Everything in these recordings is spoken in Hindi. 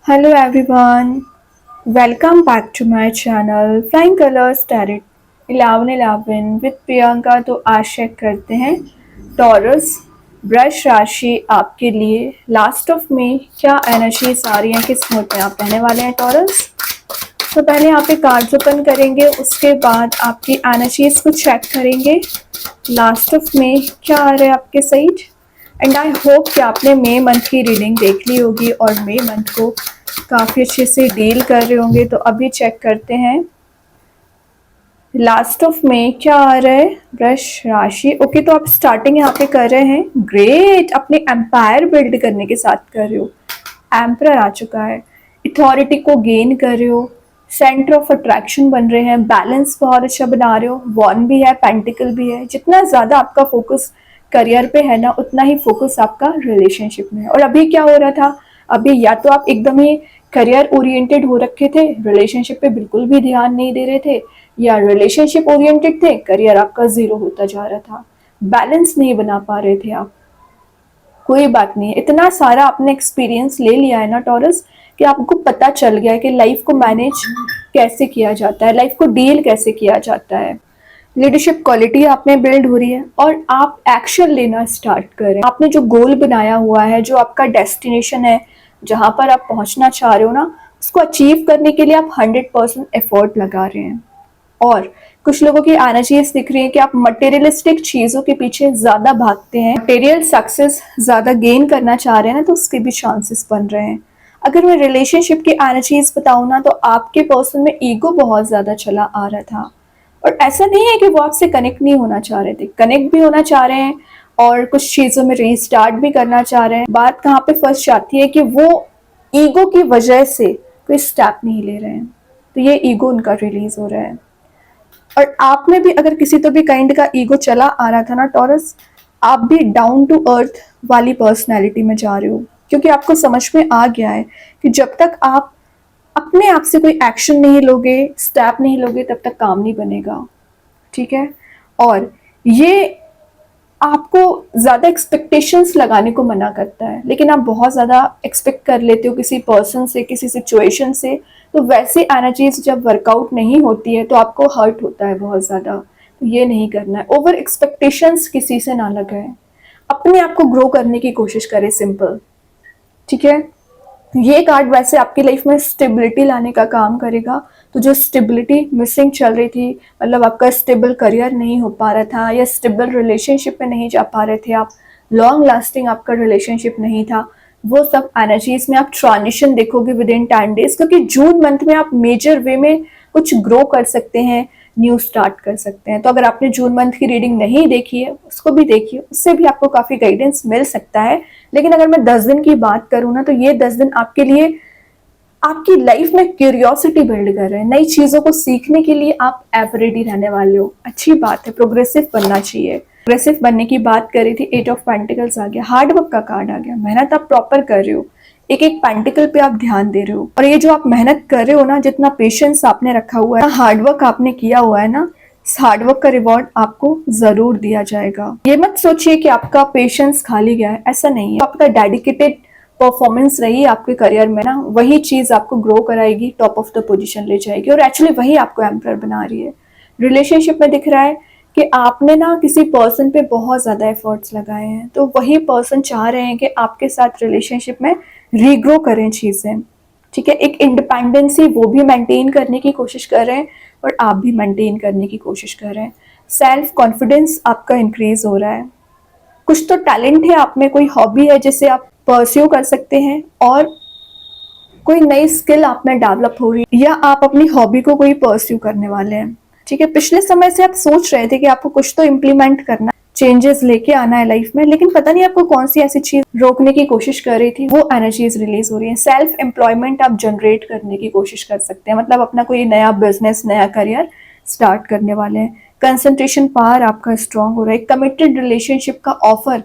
Hello everyone, welcome back to my channel Flying Colors Tarot 1111 with Priyanka। तो आज चेक करते हैं टॉरस ब्रश राशि आपके लिए लास्ट ऑफ में क्या एनर्जीज आ रही हैं, किस मूड में आप रहने वाले हैं टॉरस। तो पहले यहाँ पे कार्ड्स ओपन करेंगे, उसके बाद आपकी एनर्जीज को चेक करेंगे लास्ट ऑफ में क्या आ रहा है आपके साइड। एंड आई होप कि आपने मई मंथ की रीडिंग देख ली होगी और मई मंथ को काफ़ी अच्छे से डील कर रहे होंगे। तो अभी चेक करते हैं लास्ट ऑफ में क्या आ रहा है ब्रश राशि। ओके, तो आप स्टार्टिंग यहाँ पे कर रहे हैं, ग्रेट, अपने एम्पायर बिल्ड करने के साथ कर रहे हो। एम्परर आ चुका है, अथॉरिटी को गेन कर रहे हो, सेंटर ऑफ अट्रैक्शन बन रहे हैं, बैलेंस बहुत अच्छा बना रहे हो, वॉन भी है, पेंटिकल भी है। जितना ज़्यादा आपका फोकस करियर पे है ना, उतना ही फोकस आपका रिलेशनशिप में है। और अभी क्या हो रहा था, अभी या तो आप एकदम ही करियर ओरिएंटेड हो रखे थे, रिलेशनशिप पे बिल्कुल भी ध्यान नहीं दे रहे थे, या रिलेशनशिप ओरिएंटेड थे, करियर आपका जीरो होता जा रहा था, बैलेंस नहीं बना पा रहे थे आप। कोई बात नहीं, इतना सारा आपने एक्सपीरियंस ले लिया है ना टॉरस कि आपको पता चल गया है कि लाइफ को मैनेज कैसे किया जाता है, लाइफ को डील कैसे किया जाता है। लीडरशिप क्वालिटी आप में बिल्ड हो रही है और आप एक्शन लेना स्टार्ट करें। आपने जो गोल बनाया हुआ है, जो आपका डेस्टिनेशन है, जहां पर आप पहुंचना चाह रहे हो ना, उसको अचीव करने के लिए आप 100% एफर्ट लगा रहे हैं। और कुछ लोगों की एनर्जीज दिख रही है कि आप मटेरियलिस्टिक चीजों के पीछे ज्यादा भागते हैं, मटेरियल सक्सेस ज्यादा गेन करना चाह रहे हैं ना, तो उसके भी चांसेस बन रहे हैं। अगर मैं रिलेशनशिप की एनर्जीज बताऊं ना, तो आपके पर्सन में ईगो बहुत ज्यादा चला आ रहा था। और ऐसा नहीं है कि वो आपसे कनेक्ट नहीं होना चाह रहे थे, कनेक्ट भी होना चाह रहे हैं और कुछ चीज़ों में रीस्टार्ट भी करना चाह रहे हैं। बात कहाँ पे फंस जाती है कि वो ईगो की वजह से कोई स्टेप नहीं ले रहे हैं, तो ये ईगो उनका रिलीज हो रहा है। और आप में भी अगर किसी तो भी काइंड का ईगो चला आ रहा था ना टॉरस, आप भी डाउन टू अर्थ वाली पर्सनैलिटी में जा रहे हो, क्योंकि आपको समझ में आ गया है कि जब तक आप अपने आप से कोई एक्शन नहीं लोगे, स्टेप नहीं लोगे, तब तक काम नहीं बनेगा। ठीक है, और ये आपको ज़्यादा एक्सपेक्टेशंस लगाने को मना करता है, लेकिन आप बहुत ज़्यादा एक्सपेक्ट कर लेते हो किसी पर्सन से, किसी सिचुएशन से। तो वैसी एनर्जीज जब वर्कआउट नहीं होती है तो आपको हर्ट होता है बहुत ज़्यादा। तो ये नहीं करना है, ओवर एक्सपेक्टेशंस किसी से ना लगाएं, अपने आप को ग्रो करने की कोशिश करें, सिंपल। ठीक है, ये कार्ड वैसे आपकी लाइफ में स्टेबिलिटी लाने का काम करेगा। तो जो स्टेबिलिटी मिसिंग चल रही थी, मतलब आपका स्टेबल करियर नहीं हो पा रहा था या स्टेबल रिलेशनशिप में नहीं जा पा रहे थे आप, लॉन्ग लास्टिंग आपका रिलेशनशिप नहीं था, वो सब एनर्जीज में आप ट्रांजिशन देखोगे विद इन 10 डेज। क्योंकि जून मंथ में आप मेजर वे में कुछ ग्रो कर सकते हैं, न्यू स्टार्ट कर सकते हैं। तो अगर आपने जून मंथ की रीडिंग नहीं देखी है, उसको भी देखिए, उससे भी आपको काफ़ी गाइडेंस मिल सकता है। लेकिन अगर मैं 10 दिन की बात करूँ ना, तो ये 10 दिन आपके लिए आपकी लाइफ में क्यूरियोसिटी बिल्ड कर रहे हैं, नई चीज़ों को सीखने के लिए आप एवर रेडी रहने वाले हो। अच्छी बात है, प्रोग्रेसिव बनना चाहिए। प्रोग्रेसिव बनने की बात करी थी, 8 ऑफ पेंटिकल्स आ गया, हार्ड वर्क का कार्ड आ गया, मेहनत आप प्रॉपर कर रहे हो, एक एक पेंटिकल पे आप ध्यान दे रहे हो। और ये जो आप मेहनत कर रहे हो ना, जितना पेशेंस आपने रखा हुआ है, हार्ड वर्क आपने किया हुआ है ना, इस हार्ड वर्क का रिवॉर्ड आपको जरूर दिया जाएगा। ये मत सोचिए कि आपका पेशेंस खाली गया है, ऐसा नहीं है। आपका डेडिकेटेड परफॉर्मेंस रही आपके करियर में ना, वही चीज आपको ग्रो कराएगी, टॉप ऑफ द पोजीशन ले जाएगी, और एक्चुअली वही आपको एम्परर बना रही है। रिलेशनशिप में दिख रहा है कि आपने ना किसी पर्सन पे बहुत ज्यादा एफर्ट्स लगाए हैं, तो वही पर्सन चाह रहे हैं कि आपके साथ रिलेशनशिप में रीग्रो करें चीजें। ठीक है, एक इंडिपेंडेंसी वो भी मेंटेन करने की कोशिश कर रहे हैं और आप भी मेंटेन करने की कोशिश कर रहे हैं। सेल्फ कॉन्फिडेंस आपका इंक्रीज हो रहा है, कुछ तो टैलेंट है आप में, कोई हॉबी है जिसे आप परस्यू कर सकते हैं, और कोई नई स्किल आप में डेवलप हो रही है, या आप अपनी हॉबी को कोई परस्यू करने वाले हैं। ठीक है, पिछले समय से आप सोच रहे थे कि आपको कुछ तो इम्प्लीमेंट करना, चेंजेस लेके आना है लाइफ में, लेकिन पता नहीं आपको कौन सी ऐसी चीज रोकने की कोशिश कर रही थी, वो एनर्जीज रिलीज हो रही है। सेल्फ एम्प्लॉयमेंट आप जनरेट करने की कोशिश कर सकते हैं, मतलब अपना कोई नया बिजनेस, नया करियर स्टार्ट करने वाले हैं। कंसंट्रेशन पावर आपका स्ट्रांग हो रहा है, कमिटेड रिलेशनशिप का ऑफर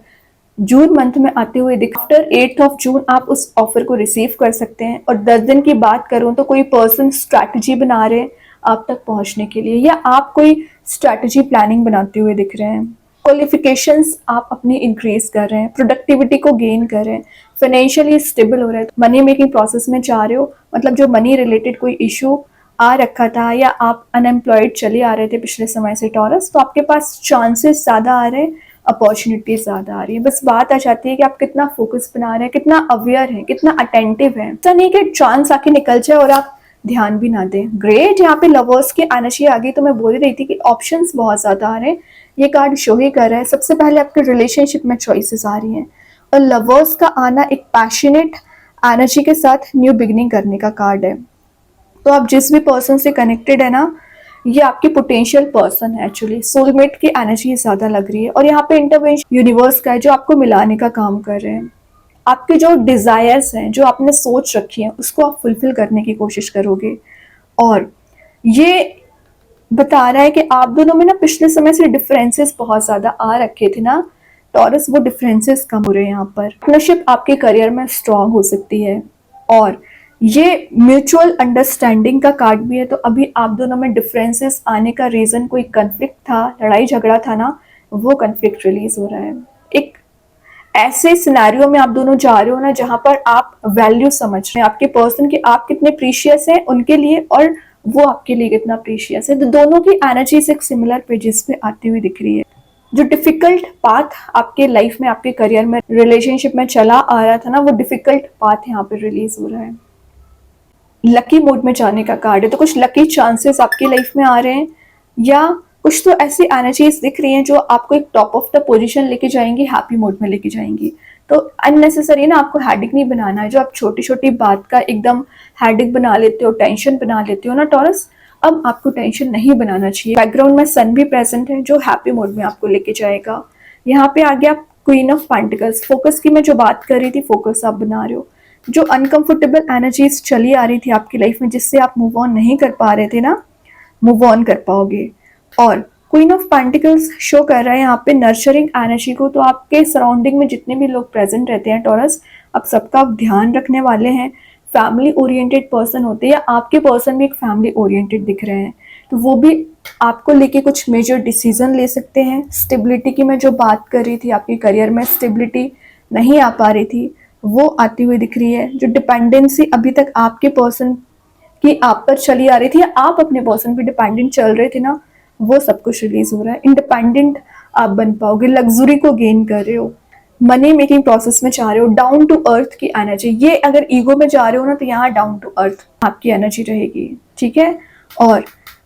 जून मंथ में आते हुए दिख। आफ्टर 8 ऑफ जून आप उस ऑफर को रिसीव कर सकते हैं। और 10 दिन की बात करूं तो कोई पर्सन स्ट्रैटेजी बना रहे हैं आप तक पहुंचने के लिए, या आप कोई स्ट्रैटेजी प्लानिंग बनाते हुए दिख रहे हैं। क्वालिफिकेशंस आप अपनी इंक्रीज कर रहे हैं, प्रोडक्टिविटी को गेन कर रहे हैं, फाइनेंशियली स्टेबल हो रहे हैं, मनी मेकिंग प्रोसेस में जा रहे हो, मतलब जो मनी रिलेटेड कोई इशू आ रखा था या आप अनएम्प्लॉयड चले आ रहे थे पिछले समय से टॉरस, तो आपके पास चांसेस ज़्यादा आ रहे हैं, अपॉर्चुनिटीज ज़्यादा आ रही है। बस बात आ जाती है कि आप कितना फोकस बना रहे हैं, कितना अवेयर हैं, कितना अटेंटिव हैं। ऐसा नहीं कि चांस आके निकल जाए और आप ध्यान भी ना दें। ग्रेट, यहाँ पे लवर्स की एनर्जी आ गई, तो मैं बोल रही थी कि ऑप्शंस बहुत ज़्यादा आ रहे हैं। ये कार्ड शो ही कर रहा है सबसे पहले आपके रिलेशनशिप में चॉइसेस आ रही हैं, और लवर्स का आना एक पैशनेट एनर्जी के साथ न्यू बिगिनिंग करने का कार्ड है। तो आप जिस भी पर्सन से कनेक्टेड है ना, ये आपकी पोटेंशियल पर्सन है, एक्चुअली सोलमेट की एनर्जी ज़्यादा लग रही है। और यहाँ पे इंटरवेंशन यूनिवर्स का है जो आपको मिलाने का काम कर रहे हैं। आपके जो डिज़ायर्स हैं, जो आपने सोच रखी हैं, उसको आप फुलफिल करने की कोशिश करोगे। और ये बता रहा है कि आप दोनों में ना पिछले समय से डिफरेंसेस बहुत ज़्यादा आ रखे थे ना टॉरस, वो डिफरेंसेस कम हो रहे हैं। यहाँ पर पार्टनरशिप आपके करियर में स्ट्रांग हो सकती है, और ये म्यूचुअल अंडरस्टैंडिंग का कार्ड भी है। तो अभी आप दोनों में डिफरेंसेस आने का रीज़न कोई कन्फ्लिक्ट था, लड़ाई झगड़ा था ना, वो कन्फ्लिक्ट रिलीज हो रहा है। एक ऐसे सिनेरियो में आप दोनों जा रहे हो ना, जहां पर आप वैल्यू समझ रहे हैं आपके पर्सन की, आप कितने प्रीशियस हैं उनके लिए और वो आपके लिए कितना प्रीशियस है। तो दोनों की एनर्जीज एक सिमिलर पेजेस पे आती हुई दिख रही है। जो डिफिकल्ट पाथ आपके लाइफ में, आपके करियर में, रिलेशनशिप में चला आ रहा था ना, वो डिफिकल्ट पाथ यहाँ पे रिलीज हो रहा है। लकी मोड में जाने का कार्ड है, तो कुछ लकी चांसेस आपकी लाइफ में आ रहे हैं, या कुछ तो ऐसी एनर्जीज दिख रही हैं जो आपको एक टॉप ऑफ द पोजीशन लेके जाएंगी, हैप्पी मोड में लेके जाएंगी। तो अननेसेसरी ना आपको हेडिक नहीं बनाना है। जो आप छोटी छोटी बात का एकदम हेडिक बना लेते हो, टेंशन बना लेते हो ना टॉरस, अब आपको टेंशन नहीं बनाना चाहिए। बैकग्राउंड में सन भी प्रेजेंट है जो हैप्पी मोड में आपको लेके जाएगा। यहाँ पे आ गया क्वीन ऑफ पेंटिकल्स। फोकस की मैं जो बात कर रही थी, फोकस आप बना रहे हो। जो अनकंफर्टेबल एनर्जीज चली आ रही थी आपकी लाइफ में, जिससे आप मूव ऑन नहीं कर पा रहे थे ना, मूव ऑन कर पाओगे। और क्वीन ऑफ पेंटिकल्स शो कर रहा है यहाँ पे नर्चरिंग एनर्जी को। तो आपके सराउंडिंग में जितने भी लोग प्रेजेंट रहते हैं टॉरस, अब सबका आप ध्यान रखने वाले हैं। फैमिली ओरिएंटेड पर्सन होते हैं, या आपके पर्सन भी एक फैमिली ओरिएंटेड दिख रहे हैं, तो वो भी आपको लेके कुछ मेजर डिसीजन ले सकते हैं। स्टेबिलिटी की मैं जो बात कर रही थी, आपके करियर में स्टेबिलिटी नहीं आ पा रही थी, वो आती हुई दिख रही है। जो डिपेंडेंसी अभी तक आपके पर्सन की आप पर चली आ रही थी, या आप अपने पर्सन पे डिपेंडेंट चल रहे थे ना, वो सब कुछ रिलीज हो रहा है। इंडिपेंडेंट आप बन पाओगे, लग्जरी को गेन कर रहे हो, मनी मेकिंग प्रोसेस में जा रहे हो, डाउन टू अर्थ की एनर्जी। ये अगर ईगो में जा रहे हो ना, तो यहाँ डाउन टू अर्थ आपकी एनर्जी रहेगी, ठीक है। और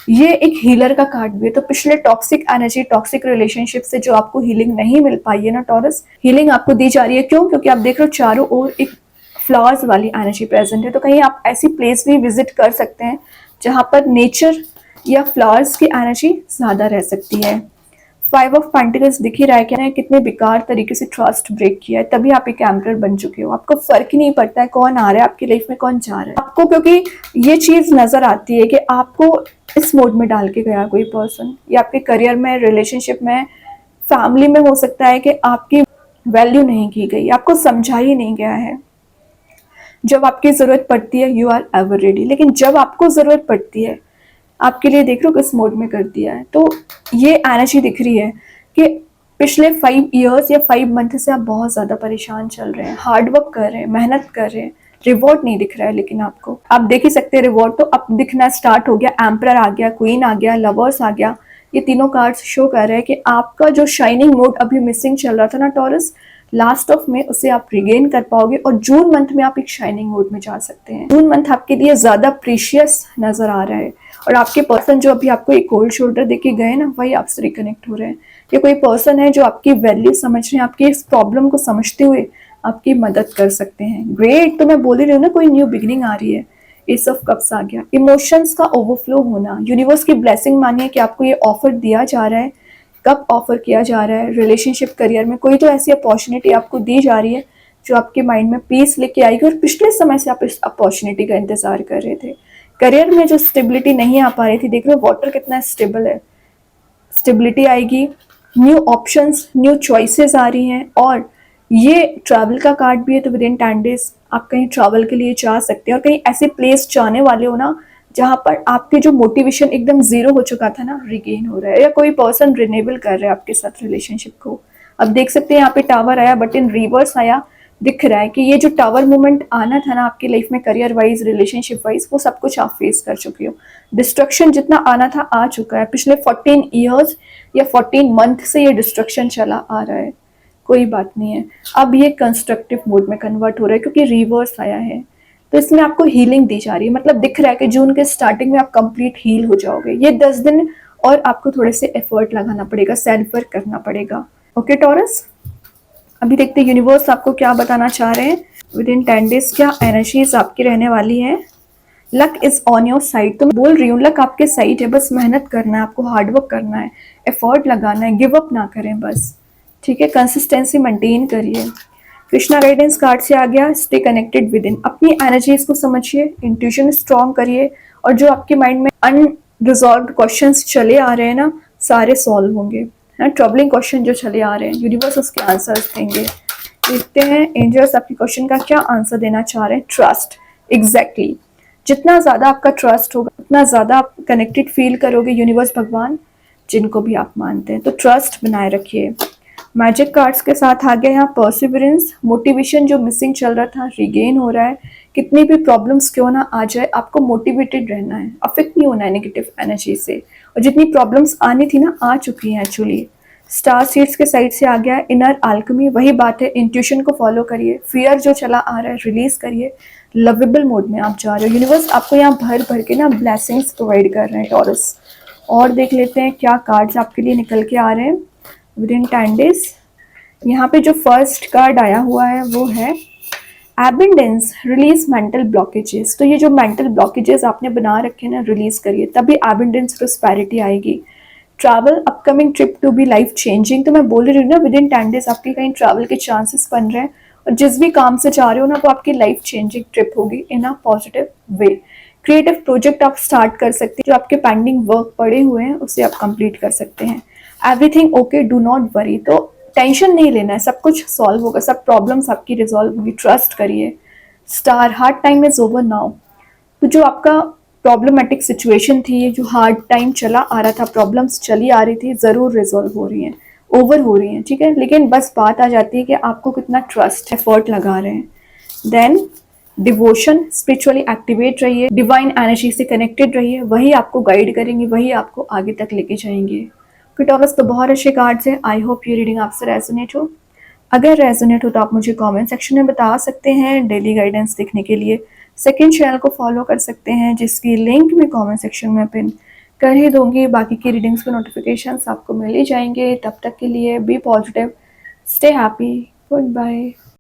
ये एक हीलर का कार्ड भी है। तो पिछले टॉक्सिक एनर्जी, टॉक्सिक रिलेशनशिप से जो आपको हीलिंग नहीं मिल पाई है ना टॉरस, हीलिंग आपको दी जा रही है। क्यों? क्योंकि आप देख रहे हो चारों ओर एक फ्लावर्स वाली एनर्जी प्रेजेंट है। तो कहीं आप ऐसी प्लेस भी विजिट कर सकते हैं जहां पर नेचर या फ्लावर्स की एनर्जी ज्यादा रह सकती है। 5 ऑफ पेंटिकल्स दिख ही रहा है कि कितने बेकार तरीके से ट्रस्ट ब्रेक किया है, तभी आप एक एम्परर बन चुके हो। आपको फर्क ही नहीं पड़ता है कौन आ रहा है आपकी लाइफ में, कौन जा रहा है आपको, क्योंकि ये चीज नजर आती है कि आपको इस मोड में डाल के गया कोई पर्सन, या आपके करियर में, रिलेशनशिप में, फैमिली में हो सकता है कि आपकी वैल्यू नहीं की गई, आपको समझा ही नहीं गया है। जब आपकी जरूरत पड़ती है यू आर एवर रेडी, लेकिन जब आपको जरूरत पड़ती है, आपके लिए देख लो किस मोड में कर दिया है। तो ये एनर्जी दिख रही है कि पिछले 5 ईयर्स या 5 मंथ से आप बहुत ज्यादा परेशान चल रहे हैं, हार्ड वर्क कर रहे हैं, मेहनत कर रहे हैं, रिवॉर्ड नहीं दिख रहा है। लेकिन आपको, आप देख ही सकते हैं रिवॉर्ड तो अब दिखना स्टार्ट हो गया। एम्परर आ गया, क्वीन आ गया, लवर्स आ गया। ये तीनों कार्ड्स शो कर रहे हैं कि आपका जो शाइनिंग मोड अभी मिसिंग चल रहा था ना टॉरस, लास्ट ऑफ में उसे आप रिगेन कर पाओगे, और जून मंथ में आप एक शाइनिंग मोड में जा सकते हैं। जून मंथ आपके लिए ज्यादा प्रीशियस नजर आ रहा है, और आपके पर्सन जो अभी आपको एक कोल्ड शोल्डर देके गए ना, वही आपसे रिकनेक्ट हो रहे हैं। ये कोई पर्सन है जो आपकी वैल्यू समझ रहे हैं, आपकी इस प्रॉब्लम को समझते हुए आपकी मदद कर सकते हैं। ग्रेट, तो मैं बोल रही हूँ ना, कोई न्यू बिगिनिंग आ रही है। एस ऑफ कप्स आ गया। इमोशंस का ओवरफ्लो होना, यूनिवर्स की ब्लेसिंग मानिए कि आपको ये ऑफर दिया जा रहा है। कब ऑफर किया जा रहा है? रिलेशनशिप, करियर में कोई तो ऐसी अपॉर्चुनिटी आपको दी जा रही है जो आपके माइंड में पीस लेके आएगी, और पिछले समय से आप इस अपॉर्चुनिटी का इंतजार कर रहे थे। करियर में जो स्टेबिलिटी नहीं आ पा रही थी, देख रहे हो वाटर कितना स्टेबल है, स्टेबिलिटी आएगी, न्यू ऑप्शंस, न्यू चॉइसेस आ रही हैं। और ये ट्रैवल का कार्ड भी है, तो विद इन 10 डेज आप कहीं ट्रैवल के लिए जा सकते हैं, और कहीं ऐसे प्लेस जाने वाले हो ना जहाँ पर आपके जो मोटिवेशन एकदम जीरो हो चुका था ना, रिगेन हो रहा है, या कोई पर्सन रिनेबल कर रहा है आपके साथ रिलेशनशिप को। अब देख सकते हैं यहाँ पे टावर आया, बट इन रिवर्स आया। दिख रहा है कि ये जो टावर मोमेंट आना था ना आपकी लाइफ में, करियर वाइज, रिलेशनशिप वाइज, वो सब कुछ आप फेस कर चुके हो। डिस्ट्रक्शन जितना आना था आ चुका है। पिछले 14 ईयर्स या 14 मंथ से ये डिस्ट्रक्शन चला आ रहा है, कोई बात नहीं है। अब ये कंस्ट्रक्टिव मोड में कन्वर्ट हो रहा है क्योंकि रिवर्स आया है। तो इसमें आपको हीलिंग दी जा रही है, मतलब दिख रहा है कि जून के स्टार्टिंग में आप कंप्लीट हील हो जाओगे। ये 10 दिन और आपको थोड़े से एफर्ट लगाना पड़ेगा, सेल्फ वर्क करना पड़ेगा। ओके टॉरस, अभी देखते हैं यूनिवर्स आपको क्या बताना चाह रहे हैं। विद इन 10 डेज क्या एनर्जीज आपकी रहने वाली है। Luck is on your side, तो मैं बोल रही हूँ लक आपके साइड है, बस मेहनत करना है आपको, हार्डवर्क करना है, एफर्ट लगाना है, गिव अप ना करें बस, ठीक है। कंसिस्टेंसी मेंटेन करिए। कृष्णा गाइडेंस कार्ड से आ गया, स्टे कनेक्टेड विद इन, अपनी एनर्जीज को समझिए, इंट्यूशन स्ट्रॉन्ग करिए, और जो आपके माइंड में अनरिजॉल्व क्वेश्चंस चले आ रहे हैं ना, सारे सॉल्व होंगे। ट्रबलिंग क्वेश्चन जो चले आ रहे हैं, यूनिवर्स उसके आंसर्स देंगे। देखते हैं एंजल्स आपके क्वेश्चन का क्या आंसर देना चाह रहे हैं। ट्रस्ट, एग्जैक्टली, जितना ज़्यादा आपका ट्रस्ट होगा उतना ज़्यादा आप कनेक्टेड फील करोगे यूनिवर्स, भगवान, जिनको भी आप मानते हैं। तो ट्रस्ट बनाए रखिए। मैजिक कार्ड्स के साथ आ गया यहाँ परसिवरेंस, मोटिवेशन जो मिसिंग चल रहा था रिगेन हो रहा है। कितनी भी प्रॉब्लम्स क्यों ना आ जाए, आपको मोटिवेटेड रहना है, अफेक्ट नहीं होना है नेगेटिव एनर्जी से। और जितनी प्रॉब्लम्स आनी थी ना, आ चुकी हैं एक्चुअली। स्टार सीड्स के साइड से आ गया इनर आल्कमी, वही बात है, इंट्यूशन को फॉलो करिए, फियर जो चला आ रहा है रिलीज करिए, लवेबल मोड में आप जा रहे हो। यूनिवर्स आपको यहाँ भर भर के ना ब्लेसिंग्स प्रोवाइड कर रहे हैं टॉरस। और देख लेते हैं क्या कार्ड्स आपके लिए निकल के आ रहे हैं विद इन 10 डेज। यहाँ पे जो फर्स्ट कार्ड आया हुआ है वो है एबंडेंस, रिलीज मेंटल ब्लॉकेजेस। तो ये जो मेंटल ब्लॉकेजेस आपने बना रखे हैं ना, रिलीज करिए, तभी एबंडेंस प्रोस्पेरिटी आएगी। Travel, upcoming trip to be life changing, तो मैं बोल रही हूँ ना विद इन 10 डेज आपके कहीं ट्रैवल के चांसेस बन रहे हैं, और जिस भी काम से जा रहे हो ना, वो आपकी लाइफ चेंजिंग ट्रिप होगी in a positive way. Creative project आप स्टार्ट कर सकते हैं, जो आपके पेंडिंग वर्क पड़े हुए हैं उसे आप कंप्लीट कर सकते हैं। Everything okay, do not worry, तो टेंशन नहीं लेना है, सब कुछ सॉल्व होगा, सब प्रॉब्लम्स आपकी रिजॉल्व होगी, ट्रस्ट करिए। Star, hard time is over now, तो जो आपका प्रॉब्लमेटिक सिचुएशन थी, जो हार्ड टाइम चला आ रहा था, प्रॉब्लम्स चली आ रही थी, ज़रूर रिजॉल्व हो रही हैं, ओवर हो रही हैं, ठीक है। लेकिन बस बात आ जाती है कि आपको कितना ट्रस्ट, एफर्ट लगा रहे हैं। देन डिवोशन, स्पिरिचुअली एक्टिवेट रहिए, डिवाइन एनर्जी से कनेक्टेड रहिए, वही आपको गाइड करेंगे, वही आपको आगे तक लेके जाएंगे। टॉरस, तो बहुत अच्छे कार्ड्स हैं। आई होप ये रीडिंग आपसे रेजोनेट हो। अगर रेजोनेट हो तो आप मुझे कमेंट सेक्शन में बता सकते हैं। डेली गाइडेंस देखने के लिए सेकंड चैनल को फॉलो कर सकते हैं, जिसकी लिंक मैं कमेंट सेक्शन में पिन कर ही दूंगी। बाकी की रीडिंग्स के नोटिफिकेशंस आपको मिल ही जाएंगे। तब तक के लिए be positive, stay happy, good bye.